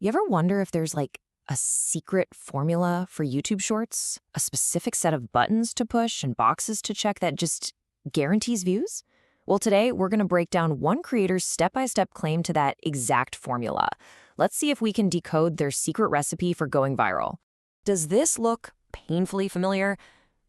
You ever wonder if there's like a secret formula for YouTube Shorts? A specific set of buttons to push and boxes to check that just guarantees views? Well, today we're going to break down one creator's step-by-step claim to that exact formula. Let's see if we can decode their secret recipe for going viral. Does this look painfully familiar?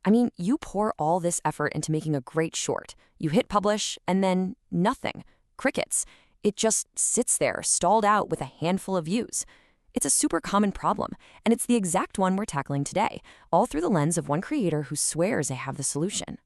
I mean, you pour all this effort into making a great short. You hit publish, and then nothing. Crickets. It just sits there, stalled out with a handful of views. It's a super common problem, and it's the exact one we're tackling today, all through the lens of one creator who swears they have the solution.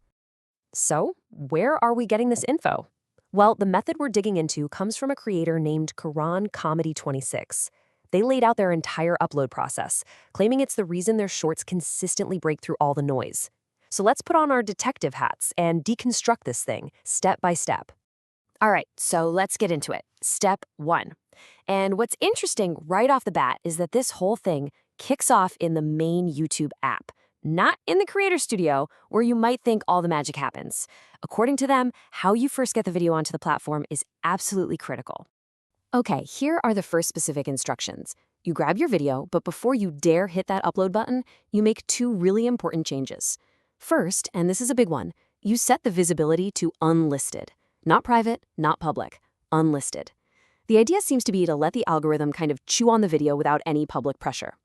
So, where are we getting this info? Well, the method we're digging into comes from a creator named 𝐒𝐸𝐫𝐭𝐬. They laid out their entire upload process, claiming it's the reason their shorts consistently break through all the noise. So let's put on our detective hats and deconstruct this thing, step by step. All right, so let's get into it. Step 1. And what's interesting right off the bat is that this whole thing kicks off in the main YouTube app, not in the Creator Studio, where you might think all the magic happens. According to them, how you first get the video onto the platform is absolutely critical. Okay, here are the first specific instructions. You grab your video, but before you dare hit that upload button, you make two really important changes. First, and this is a big one, you set the visibility to unlisted. Not private, not public, unlisted. The idea seems to be to let the algorithm kind of chew on the video without any public pressure.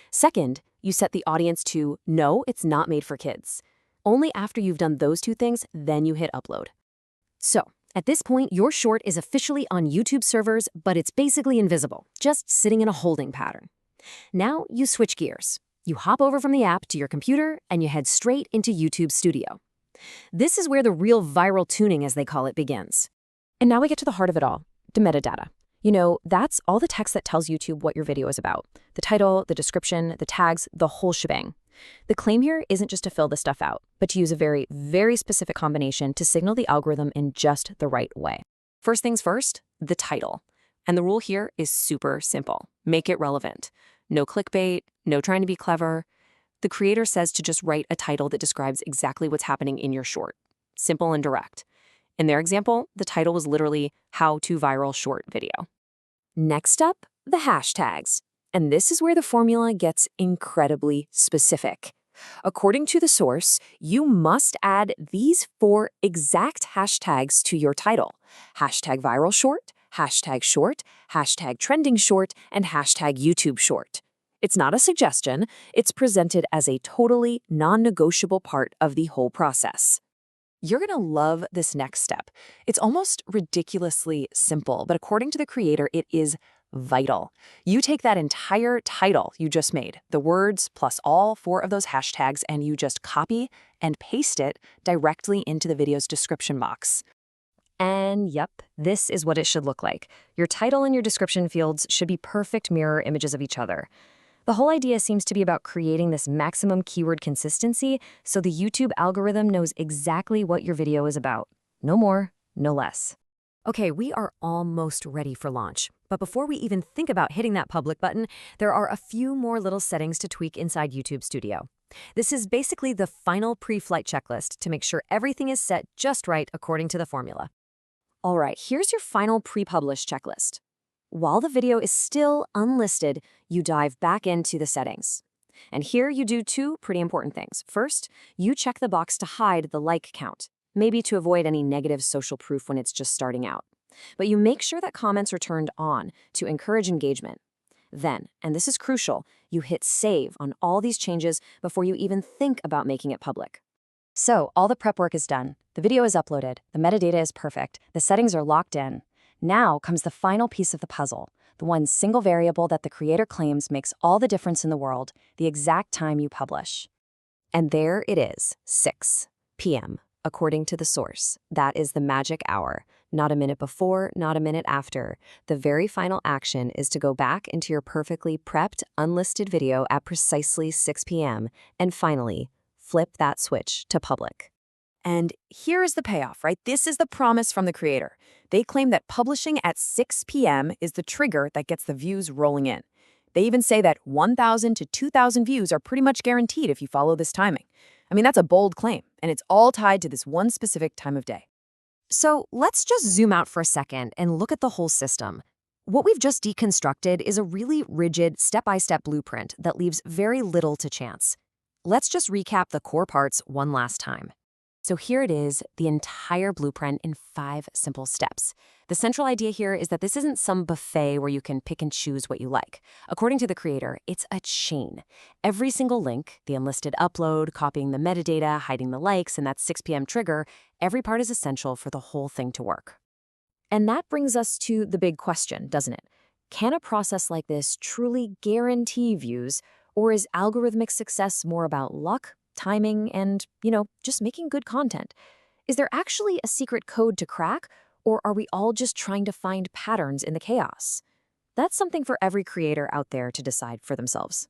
Second, you set the audience to no, it's not made for kids. Only after you've done those two things, then you hit upload. So, at this point, your short is officially on YouTube servers, but it's basically invisible, just sitting in a holding pattern. Now, you switch gears. You hop over from the app to your computer, and you head straight into YouTube Studio. This is where the real viral tuning, as they call it, begins. And now we get to the heart of it all, the metadata. You know, that's all the text that tells YouTube what your video is about. The title, the description, the tags, the whole shebang. The claim here isn't just to fill this stuff out, but to use a very, very specific combination to signal the algorithm in just the right way. First things first, the title. And the rule here is super simple. Make it relevant. No clickbait, no trying to be clever. The creator says to just write a title that describes exactly what's happening in your short. Simple and direct. In their example, the title was literally How to Viral Short Video. Next up, the hashtags. And this is where the formula gets incredibly specific. According to the source, you must add these 4 exact hashtags to your title. Hashtag viral short, hashtag short, hashtag trending short, and hashtag YouTube short. It's not a suggestion, it's presented as a totally non-negotiable part of the whole process. You're gonna love this next step. It's almost ridiculously simple, but according to the creator, it is vital. You take that entire title you just made, the words plus all 4 of those hashtags, and you just copy and paste it directly into the video's description box. And yep, this is what it should look like. Your title and your description fields should be perfect mirror images of each other. The whole idea seems to be about creating this maximum keyword consistency so the YouTube algorithm knows exactly what your video is about. No more, no less. Okay, we are almost ready for launch. But before we even think about hitting that public button, there are a few more little settings to tweak inside YouTube Studio. This is basically the final pre-flight checklist to make sure everything is set just right according to the formula. All right, here's your final pre-publish checklist. While the video is still unlisted, you dive back into the settings. And here you do 2 pretty important things. First, you check the box to hide the like count, maybe to avoid any negative social proof when it's just starting out. But you make sure that comments are turned on to encourage engagement. Then, and this is crucial, you hit save on all these changes before you even think about making it public. So, all the prep work is done. The video is uploaded. The metadata is perfect. The settings are locked in. Now comes the final piece of the puzzle, the one single variable that the creator claims makes all the difference in the world, the exact time you publish. And there it is, 6 p.m., according to the source. That is the magic hour. Not a minute before, not a minute after. The very final action is to go back into your perfectly prepped, unlisted video at precisely 6 p.m. and finally, flip that switch to public. And here is the payoff, right? This is the promise from the creator. They claim that publishing at 6 p.m. is the trigger that gets the views rolling in. They even say that 1,000 to 2,000 views are pretty much guaranteed if you follow this timing. I mean, that's a bold claim, and it's all tied to this one specific time of day. So let's just zoom out for a second and look at the whole system. What we've just deconstructed is a really rigid, step-by-step blueprint that leaves very little to chance. Let's just recap the core parts one last time. So here it is, the entire blueprint in 5 simple steps. The central idea here is that this isn't some buffet where you can pick and choose what you like. According to the creator, it's a chain. Every single link, the enlisted upload, copying the metadata, hiding the likes, and that 6 p.m. trigger, every part is essential for the whole thing to work. And that brings us to the big question, doesn't it? Can a process like this truly guarantee views, or is algorithmic success more about luck, timing, and, just making good content? Is there actually a secret code to crack, or are we all just trying to find patterns in the chaos? That's something for every creator out there to decide for themselves.